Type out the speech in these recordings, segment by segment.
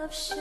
of shadows.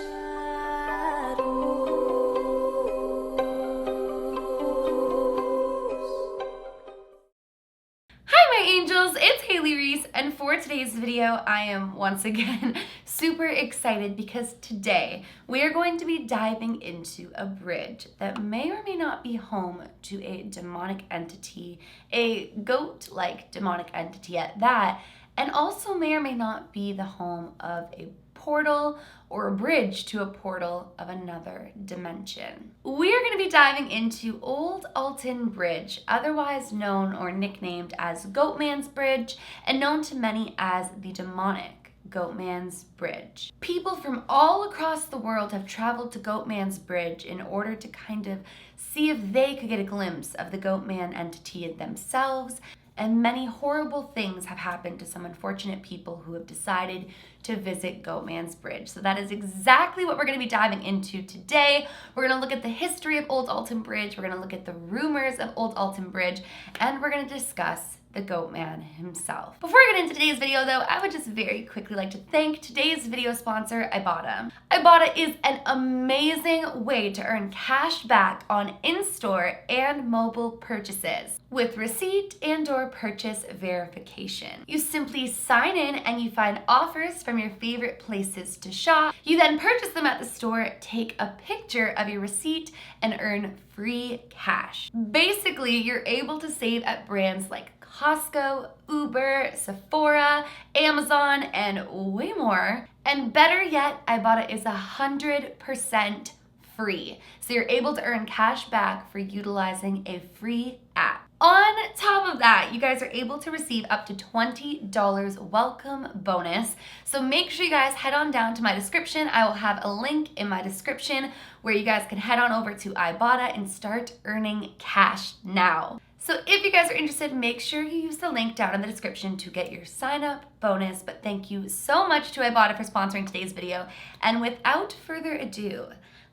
Hi my angels, it's Hailey Reese, and for today's video I am once again super excited because today we are going to be diving into a bridge that may or may not be home to a demonic entity, a goat-like demonic entity at that, and also may or may not be the home of a portal or a bridge to a portal of another dimension. We are going to be diving into Old Alton Bridge, otherwise known or nicknamed as Goatmans Bridge, and known to many as the demonic Goatmans Bridge. People from all across the world have traveled to Goatmans Bridge in order to kind of see if they could get a glimpse of the Goatman entity themselves. And many horrible things have happened to some unfortunate people who have decided to visit Goatmans Bridge. So that is exactly what we're going to be diving into today. We're going to look at the history of Old Alton Bridge, we're going to look at the rumors of Old Alton Bridge, and we're going to discuss the Goatman himself. Before I get into today's video though, I would just very quickly like to thank today's video sponsor, Ibotta. Ibotta is an amazing way to earn cash back on in-store and mobile purchases with receipt and/or purchase verification. You simply sign in and you find offers from your favorite places to shop. You then purchase them at the store, take a picture of your receipt, and earn free cash. Basically, you're able to save at brands like Costco, Uber, Sephora, Amazon, and way more. And better yet, Ibotta is 100% free. So you're able to earn cash back for utilizing a free app. On top of that, you guys are able to receive up to $20 welcome bonus. So make sure you guys head on down to my description. I will have a link in my description where you guys can head on over to Ibotta and start earning cash now. So if you guys are interested, make sure you use the link down in the description to get your sign up bonus. But thank you so much to Ibotta for sponsoring today's video. And without further ado,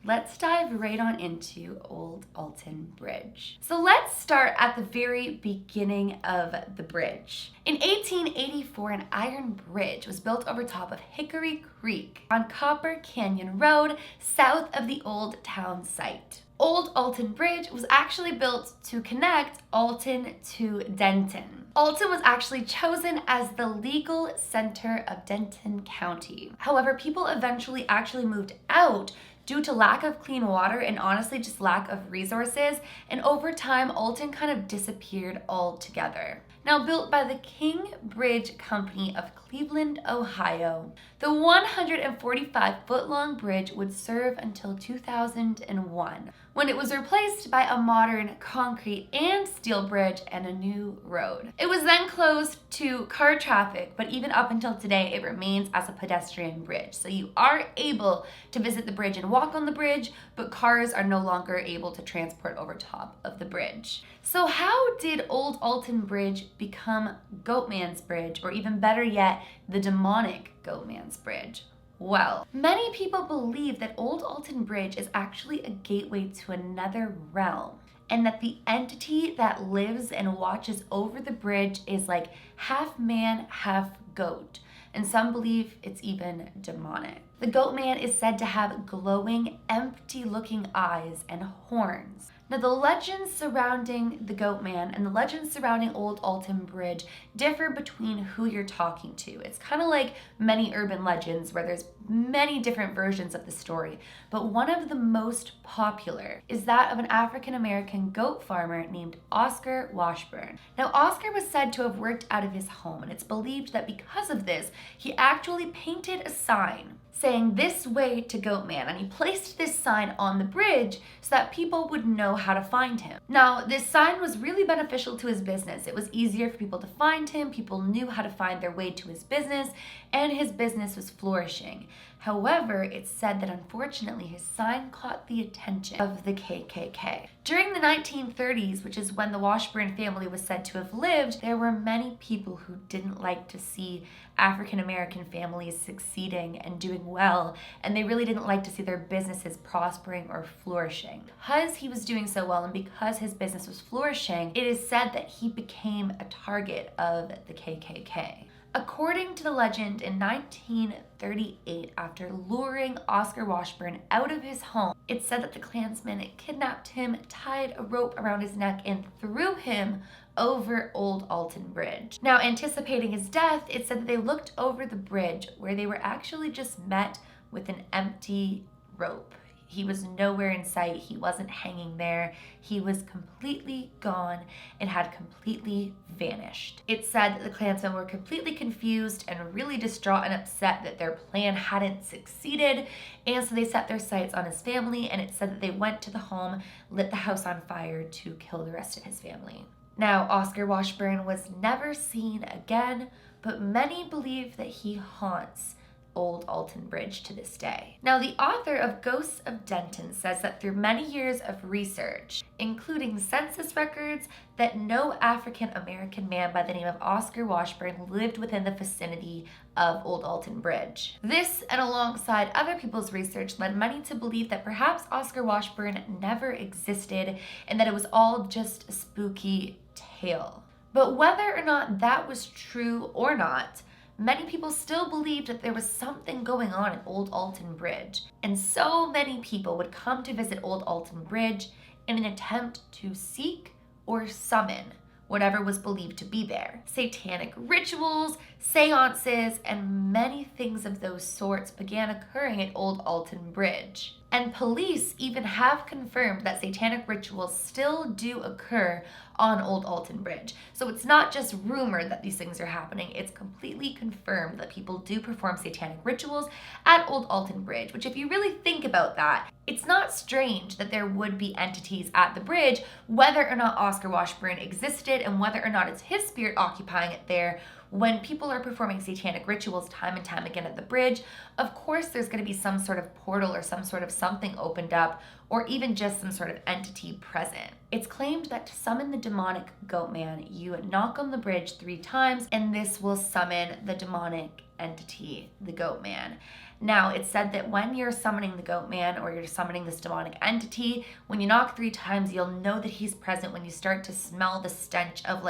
let's dive right on into Old Alton Bridge. So let's start at the very beginning of the bridge. In 1884, an iron bridge was built over top of Hickory Creek on Copper Canyon Road, south of the old town site. Old Alton Bridge was actually built to connect Alton to Denton. Alton was actually chosen as the legal center of Denton County. However, people eventually actually moved out due to lack of clean water and honestly just lack of resources, and over time Alton kind of disappeared altogether. Now built by the King Bridge Company of Cleveland, Ohio, the 145-foot-long bridge would serve until 2001, when it was replaced by a modern concrete and steel bridge and a new road. It was then closed to car traffic, but even up until today, it remains as a pedestrian bridge. So you are able to visit the bridge and walk on the bridge, but cars are no longer able to transport over top of the bridge. So how did Old Alton Bridge become Goatman's Bridge, or even better yet, the demonic Goatman's Bridge? Well, many people believe that Old Alton Bridge is actually a gateway to another realm, and that the entity that lives and watches over the bridge is like half man, half goat, and some believe it's even demonic. The Goatman is said to have glowing, empty-looking eyes and horns. Now, the legends surrounding the Goatman and the legends surrounding Old Alton Bridge differ between who you're talking to. It's kind of like many urban legends where there's many different versions of the story, but one of the most popular is that of an African-American goat farmer named Oscar Washburn. Now, Oscar was said to have worked out of his home, and it's believed that because of this, he actually painted a sign saying "This way to Goatman," and he placed this sign on the bridge so that people would know how to find him. Now, this sign was really beneficial to his business. It was easier for people to find him, people knew how to find their way to his business, and his business was flourishing. However, it's said that unfortunately his sign caught the attention of the KKK. During the 1930s, which is when the Washburn family was said to have lived, there were many people who didn't like to see African American families succeeding and doing well, and they really didn't like to see their businesses prospering or flourishing. Because he was doing so well and because his business was flourishing, it is said that he became a target of the KKK. According to the legend, in 1938, after luring Oscar Washburn out of his home, it's said that the Klansmen kidnapped him, tied a rope around his neck, and threw him over Old Alton Bridge. Now, anticipating his death, it said that they looked over the bridge where they were actually just met with an empty rope. He was nowhere in sight. He wasn't hanging there. He was completely gone and had completely vanished. It said that the Klansmen were completely confused and really distraught and upset that their plan hadn't succeeded, and so they set their sights on his family, and it said that they went to the home, lit the house on fire to kill the rest of his family. Now, Oscar Washburn was never seen again, but many believe that he haunts Old Alton Bridge to this day. Now, the author of Ghosts of Denton says that through many years of research, including census records, that no African American man by the name of Oscar Washburn lived within the vicinity of Old Alton Bridge. This, and alongside other people's research, led many to believe that perhaps Oscar Washburn never existed and that it was all just a spooky tale. But whether or not that was true or not, many people still believed that there was something going on at Old Alton Bridge, and so many people would come to visit Old Alton Bridge in an attempt to seek or summon whatever was believed to be there. Satanic rituals, seances, and many things of those sorts began occurring at Old Alton Bridge. And police even have confirmed that satanic rituals still do occur on Old Alton Bridge. So it's not just rumored that these things are happening, it's completely confirmed that people do perform satanic rituals at Old Alton Bridge, which if you really think about that, it's not strange that there would be entities at the bridge, whether or not Oscar Washburn existed and whether or not it's his spirit occupying it there. When people are performing satanic rituals time and time again at the bridge, of course there's going to be some sort of portal or some sort of something opened up, or even just some sort of entity present. It's claimed that to summon the demonic Goatman, you knock on the bridge 3 times, and this will summon the demonic entity, the Goatman. Now, it's said that when you're summoning the Goatman or you're summoning this demonic entity, when you knock 3 times, you'll know that he's present when you start to smell the stench of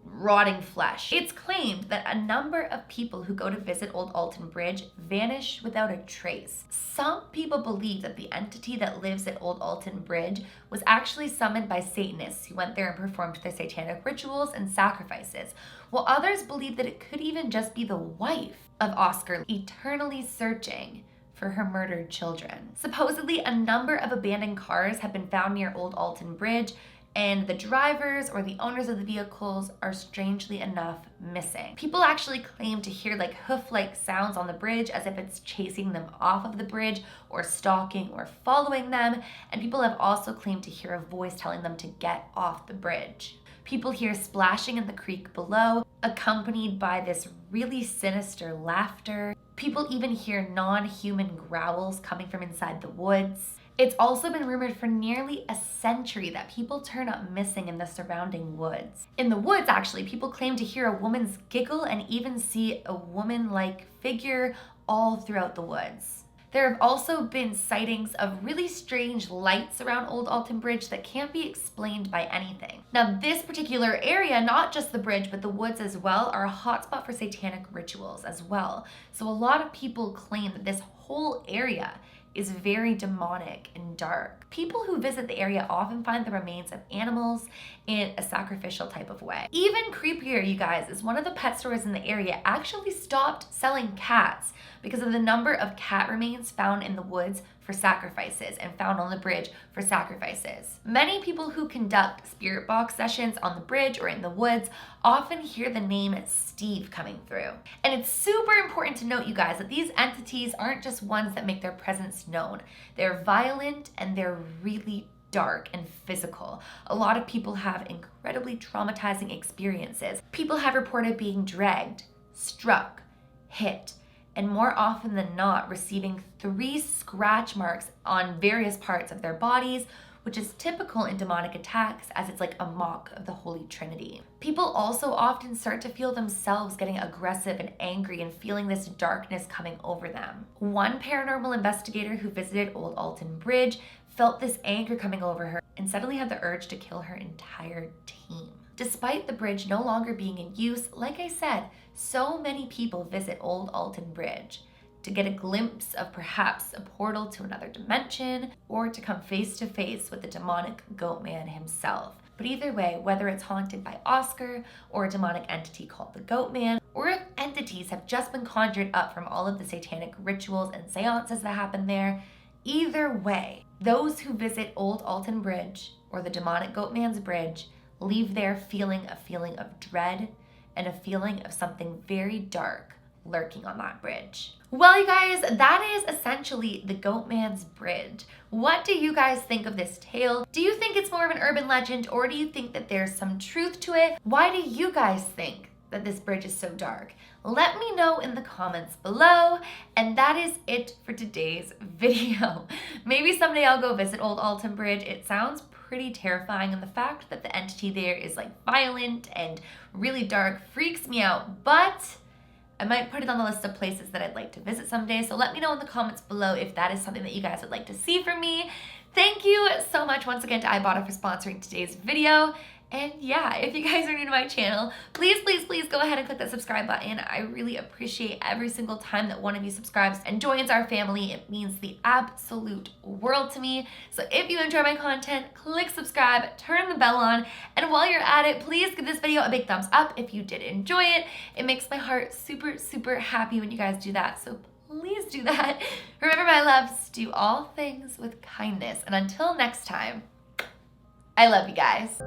rotting flesh. It's claimed that a number of people who go to visit Old Alton Bridge vanish without a trace. Some people believe that the entity that lives at Old Alton Bridge was actually summoned by Satanists who went there and performed their satanic rituals and sacrifices, while others believe that it could even just be the wife of Oscar, eternally searching for her murdered children. Supposedly, a number of abandoned cars have been found near Old Alton Bridge, and the drivers or the owners of the vehicles are strangely enough missing. People actually claim to hear hoof-like sounds on the bridge as if it's chasing them off of the bridge or stalking or following them, and people have also claimed to hear a voice telling them to get off the bridge. People hear splashing in the creek below, accompanied by this really sinister laughter. People even hear non-human growls coming from inside the woods. It's also been rumored for nearly a century that people turn up missing in the surrounding woods. In the woods, actually, people claim to hear a woman's giggle and even see a woman-like figure all throughout the woods. There have also been sightings of really strange lights around Old Alton Bridge that can't be explained by anything. Now, this particular area, not just the bridge, but the woods as well, are a hotspot for satanic rituals as well. So a lot of people claim that this whole area is very demonic and dark. People who visit the area often find the remains of animals in a sacrificial type of way. Even creepier, you guys, is one of the pet stores in the area actually stopped selling cats because of the number of cat remains found in the woods for sacrifices and found on the bridge for sacrifices. Many people who conduct spirit box sessions on the bridge or in the woods often hear the name Steve coming through. And it's super important to note, you guys, that these entities aren't just ones that make their presence known. They're violent and they're really dark and physical. A lot of people have incredibly traumatizing experiences. People have reported being dragged, struck, hit, and more often than not receiving 3 scratch marks on various parts of their bodies, which is typical in demonic attacks as it's like a mock of the Holy Trinity. People also often start to feel themselves getting aggressive and angry and feeling this darkness coming over them. One paranormal investigator who visited Old Alton Bridge felt this anger coming over her and suddenly had the urge to kill her entire team. Despite the bridge no longer being in use, like I said, So many people visit Old Alton Bridge to get a glimpse of perhaps a portal to another dimension, or to come face to face with the demonic Goatman himself. But either way, whether it's haunted by Oscar or a demonic entity called the Goatman, or if entities have just been conjured up from all of the satanic rituals and seances that happen there, either way, those who visit Old Alton Bridge or the demonic Goatman's bridge leave there feeling a feeling of dread and a feeling of something very dark lurking on that bridge. Well, you guys, that is essentially the Goatman's bridge. What do you guys think of this tale? Do you think it's more of an urban legend, or do you think that there's some truth to it? Why do you guys think that this bridge is so dark? Let me know in the comments below. And that is it for today's video. Maybe someday I'll go visit Old Alton Bridge. It sounds pretty terrifying, and the fact that the entity there is like violent and really dark freaks me out, but I might put it on the list of places that I'd like to visit someday. So let me know in the comments below if that is something that you guys would like to see from me. Thank you so much once again to Ibotta for sponsoring today's video. And yeah, if you guys are new to my channel, please, please, please go ahead and click that subscribe button. I really appreciate every single time that one of you subscribes and joins our family. It means the absolute world to me. So if you enjoy my content, click subscribe, turn the bell on, and while you're at it, please give this video a big thumbs up if you did enjoy it. It makes my heart super, super happy when you guys do that. So please do that. Remember, my loves, do all things with kindness. And until next time, I love you guys.